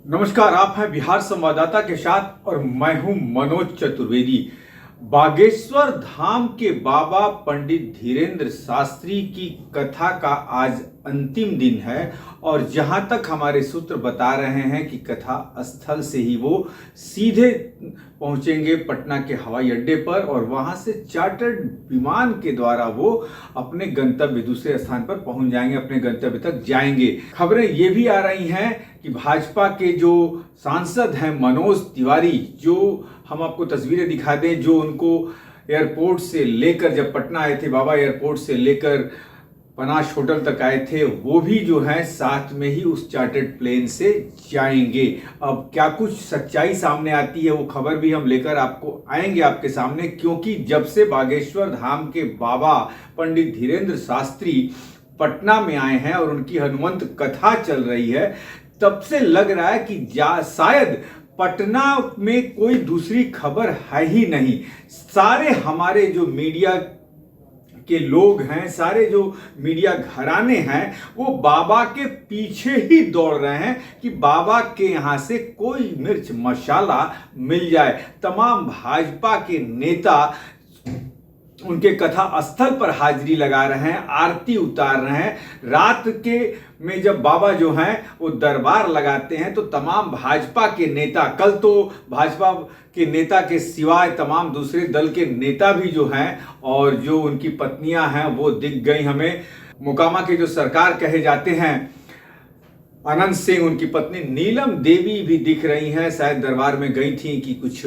नमस्कार, आप हैं बिहार संवाददाता के साथ और मैं हूं मनोज चतुर्वेदी। बागेश्वर धाम के बाबा पंडित धीरेन्द्र शास्त्री की कथा का आज अंतिम दिन है और जहां तक हमारे सूत्र बता रहे हैं कि कथा स्थल से ही वो सीधे पहुंचेंगे पटना के हवाई अड्डे पर और वहां से चार्टर्ड विमान के द्वारा वो अपने गंतव्य दूसरे स्थान पर पहुंच जाएंगे, अपने गंतव्य तक जाएंगे। खबरें ये भी आ रही हैं कि भाजपा के जो सांसद हैं मनोज तिवारी, जो हम आपको तस्वीरें दिखा दें, जो उनको एयरपोर्ट से लेकर, जब पटना आए थे बाबा, एयरपोर्ट से लेकर पनाश होटल तक आए थे, वो भी जो है साथ में ही उस चार्टर्ड प्लेन से जाएंगे। अब क्या कुछ सच्चाई सामने आती है वो खबर भी हम लेकर आपको आएंगे आपके सामने, क्योंकि जब से बागेश्वर धाम के बाबा पंडित धीरेन्द्र शास्त्री पटना में आए हैं और उनकी हनुमंत कथा चल रही है, तब से लग रहा है कि शायद पटना में कोई दूसरी खबर है ही नहीं। सारे हमारे जो मीडिया के लोग हैं, सारे जो मीडिया घराने हैं, वो बाबा के पीछे ही दौड़ रहे हैं कि बाबा के यहाँ से कोई मिर्च मसाला मिल जाए। तमाम भाजपा के नेता उनके कथा स्थल पर हाजिरी लगा रहे हैं, आरती उतार रहे हैं। रात के में जब बाबा जो हैं वो दरबार लगाते हैं तो तमाम भाजपा के नेता, कल तो भाजपा के नेता के सिवाय तमाम दूसरे दल के नेता भी जो हैं और जो उनकी पत्नियां हैं वो दिख गई हमें। मोकामा के जो सरकार कहे जाते हैं अनंत सिंह, उनकी पत्नी नीलम देवी भी दिख रही हैं, शायद दरबार में गई थी कि कुछ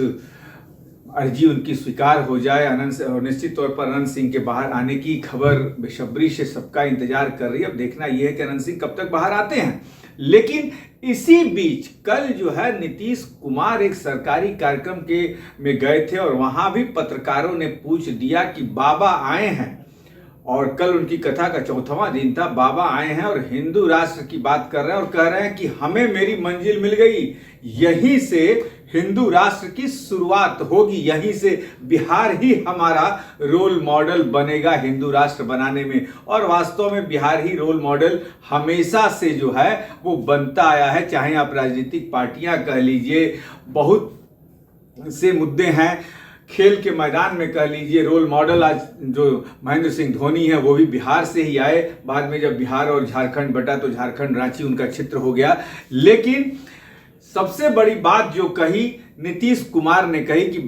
अर्जी उनकी स्वीकार हो जाए। और निश्चित तौर पर अनंत सिंह के बाहर आने की खबर बेसब्री से सबका इंतजार कर रही है। अब देखना यह है कि अनंत सिंह कब तक बाहर आते हैं। लेकिन इसी बीच कल जो है नीतीश कुमार एक सरकारी कार्यक्रम में गए थे और वहां भी पत्रकारों ने पूछ दिया कि बाबा आए हैं, और कल उनकी कथा का 4वां दिन था, बाबा आए हैं और हिंदू राष्ट्र की बात कर रहे हैं और कह रहे हैं कि हमें मेरी मंजिल मिल गई, यहीं से हिंदू राष्ट्र की शुरुआत होगी, यहीं से बिहार ही हमारा रोल मॉडल बनेगा हिंदू राष्ट्र बनाने में। और वास्तव में बिहार ही रोल मॉडल हमेशा से जो है वो बनता आया है। चाहे आप राजनीतिक पार्टियां कह लीजिए, बहुत से मुद्दे हैं, खेल के मैदान में कह लीजिए, रोल मॉडल आज जो महेंद्र सिंह धोनी है वो भी बिहार से ही आए। बाद में जब बिहार और झारखंड बटा तो झारखंड रांची उनका क्षेत्र हो गया। लेकिन सबसे बड़ी बात जो कही नीतीश कुमार ने कही कि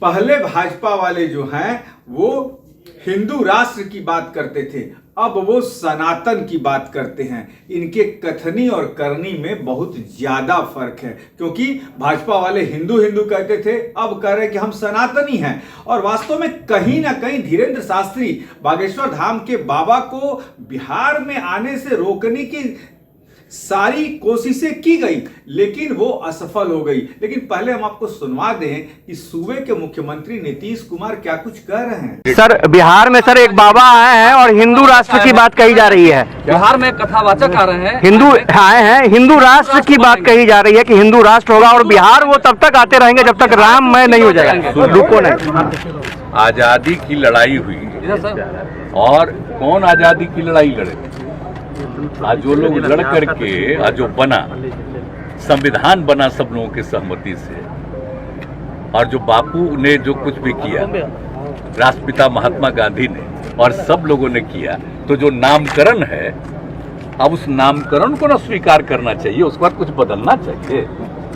पहले भाजपा वाले जो हैं वो हिंदू राष्ट्र की बात करते थे, अब वो सनातन की बात करते हैं। इनके कथनी और करनी में बहुत ज्यादा फर्क है, क्योंकि भाजपा वाले हिंदू हिंदू कहते थे, अब कह रहे कि हम सनातनी हैं। और वास्तव में कहीं ना कहीं धीरेन्द्र शास्त्री बागेश्वर धाम के बाबा को बिहार में आने से रोकने की सारी कोशिशें की गई, लेकिन वो असफल हो गई। लेकिन पहले हम आपको सुनवा दें कि सूबे के मुख्यमंत्री नीतीश कुमार क्या कुछ कह रहे हैं। सर, बिहार में सर एक बाबा आए हैं और हिंदू राष्ट्र की बात कही जा रही है। बिहार में कथावाचक आ रहे हैं, हिंदू आए हैं, हिंदू राष्ट्र की बात कही जा रही है कि हिंदू राष्ट्र होगा और बिहार वो तब तक आते रहेंगे जब तक राममय नहीं हो जाएगा। रुको नहीं। आजादी की लड़ाई हुई और कौन आजादी की लड़ाई लड़े? आज जो लोग लड़ करके आज जो बना, संविधान बना सब लोगों की सहमति से, और जो बापू ने जो कुछ भी किया, राष्ट्रपिता महात्मा गांधी ने और सब लोगों ने किया, तो जो नामकरण है, अब उस नामकरण को ना स्वीकार करना चाहिए, उसके बाद कुछ बदलना चाहिए।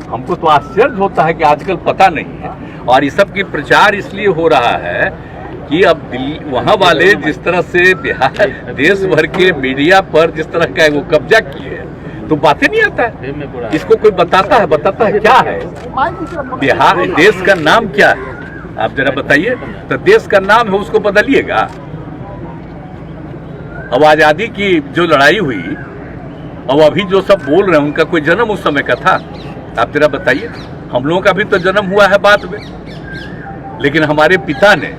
हमको तो आश्चर्य होता है कि आजकल पता नहीं है। और इस सब की प्रचार इसलिए हो रहा है कि अब वहां वाले जिस तरह से बिहार देश भर के मीडिया पर जिस तरह का वो कब्जा किए, तो बातें नहीं आता है। इसको कोई बताता है क्या है बिहार, देश का नाम क्या है, आप जरा बताइए। तो देश का नाम है, उसको बदलिएगा। अब आजादी की जो लड़ाई हुई, अब अभी जो सब बोल रहे हैं, उनका कोई जन्म उस समय का था? आप जरा बताइए। हम लोगों का भी तो जन्म हुआ है बाद में, लेकिन हमारे पिता ने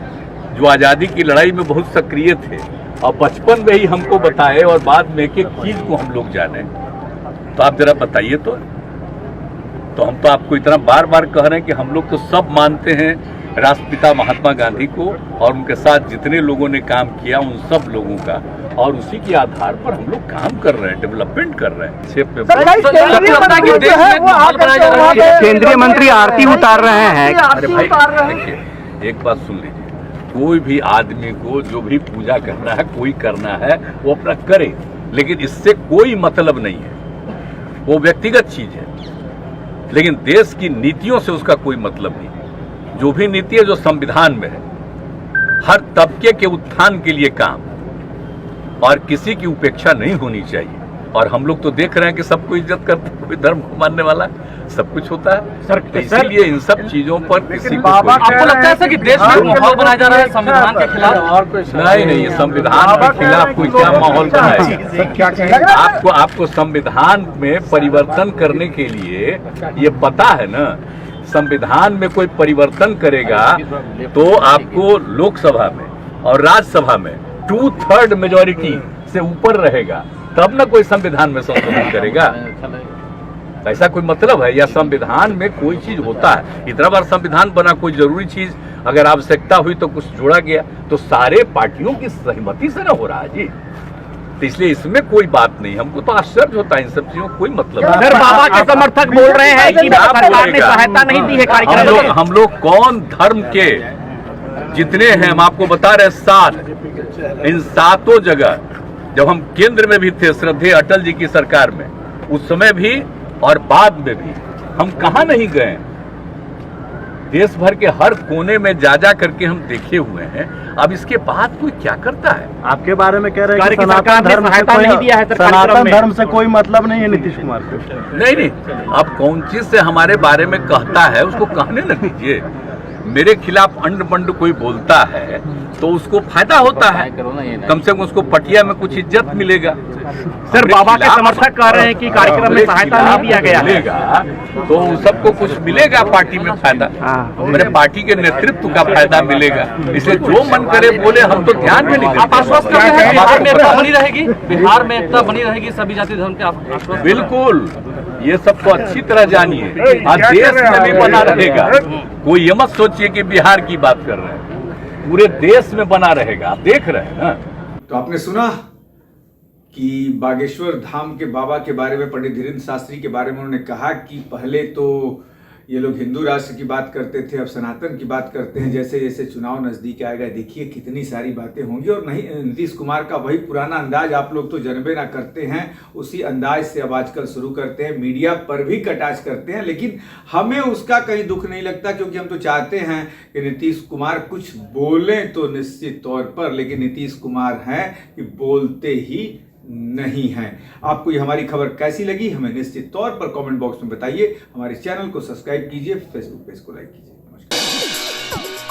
जो आजादी की लड़ाई में बहुत सक्रिय थे और बचपन में ही हमको बताए और बाद में एक एक चीज को हम लोग जाने, तो आप जरा बताइए। तो हम तो आपको इतना बार बार कह रहे हैं कि हम लोग तो सब मानते हैं राष्ट्रपिता महात्मा गांधी को और उनके साथ जितने लोगों ने काम किया उन सब लोगों का, और उसी के आधार पर हम लोग काम कर रहे हैं, डेवलपमेंट कर रहे हैं। केंद्रीय मंत्री आरती उतार रहे हैं। अरे भाई देखिए, एक बात सुन लीजिए, कोई भी आदमी को जो भी पूजा करना है, कोई करना है वो अपना करे, लेकिन इससे कोई मतलब नहीं है, वो व्यक्तिगत चीज है। लेकिन देश की नीतियों से उसका कोई मतलब नहीं है। जो भी नीति है जो संविधान में है, हर तबके के उत्थान के लिए काम, और किसी की उपेक्षा नहीं होनी चाहिए। और हम लोग तो देख रहे हैं कि सबको इज्जत करते, कोई धर्म को मानने वाला, सब कुछ होता है। सर, इसीलिए इन सब चीजों पर किसी को आपको लगता है सर कि देश में माहौल बनाया जा रहा है संविधान के खिलाफ? और कोई नहीं, ये संविधान के खिलाफ कोई क्या माहौल बनाएगा? आपको संविधान में परिवर्तन करने के लिए ये पता है ना, संविधान में कोई परिवर्तन करेगा तो आपको लोकसभा में और राज्यसभा में 2/3 मेजॉरिटी से ऊपर रहेगा, तब ना कोई संविधान में संशोधन करेगा। ऐसा कोई मतलब है? या संविधान में कोई चीज होता है? इतना बार संविधान बना, कोई जरूरी चीज अगर आवश्यकता हुई तो कुछ जोड़ा गया, तो सारे पार्टियों की सहमति से ना हो रहा है जी। तो इसलिए इसमें कोई बात नहीं। हमको तो आश्चर्य होता है इन सब चीजों, कोई मतलब नहीं। सर, बाबा के समर्थक बोल रहे हैं कि सरकार ने सहायता नहीं दी है कार्यक्रम। हम लोग कौन धर्म के जितने हैं, हम आपको बता रहे 7, इन 7 जगह जब हम केंद्र में भी थे, श्रद्धेय अटल जी की सरकार में, उस समय भी और बाद में भी हम कहां नहीं गए। देश भर के हर कोने में जा करके हम देखे हुए हैं। अब इसके बाद कोई क्या करता है? आपके बारे में कह रहे हैं कि सनातन धर्म से नहीं दिया है, सनातन धर्म से कोई मतलब नहीं है नीतीश कुमार को। नहीं, अब कौन चीज से हमारे बारे में कहता है उसको कहने न दीजिए। मेरे खिलाफ अंड बंड कोई बोलता है तो उसको फायदा होता है, कम से कम उसको पटिया में कुछ इज्जत मिलेगा। सर, बाबा के समर्थक कह रहे हैं कि कार्यक्रम में सहायता नहीं दिया गया मिलेगा तो उन सबको कुछ मिलेगा, पार्टी में फायदा, मेरे पार्टी के नेतृत्व का फायदा मिलेगा। इसलिए जो मन करे बोले, हम तो ध्यान में नहीं। आप आश्वस्त कर रहे हैं बिहार में एकता बनी रहेगी? बिहार में एकता बनी रहेगी सभी जाति धर्म के? आश्वस्त? बिल्कुल, ये सब तो अच्छी तरह जानिए। देश में भी बना रहेगा। कोई ये मत सोचिए कि बिहार की बात कर रहे हैं, पूरे देश में बना रहेगा। आप देख रहे हैं ना। तो आपने सुना कि बागेश्वर धाम के बाबा के बारे में, पंडित धीरेंद्र शास्त्री के बारे में उन्होंने कहा कि पहले तो ये लोग हिंदू राष्ट्र की बात करते थे, अब सनातन की बात करते हैं। जैसे जैसे चुनाव नजदीक आएगा, देखिए कितनी सारी बातें होंगी। और नहीं, नीतीश कुमार का वही पुराना अंदाज आप लोग तो जनबे ना करते हैं, उसी अंदाज से अब आजकल शुरू करते हैं, मीडिया पर भी कटाक्ष करते हैं। लेकिन हमें उसका कहीं दुख नहीं लगता, क्योंकि हम तो चाहते हैं कि नीतीश कुमार कुछ बोलें तो निश्चित तौर पर, लेकिन नीतीश कुमार हैं कि बोलते ही नहीं है। आपको ये हमारी खबर कैसी लगी, हमें निश्चित तौर पर कमेंट बॉक्स में बताइए। हमारे चैनल को सब्सक्राइब कीजिए, फेसबुक पेज को लाइक कीजिए। नमस्कार।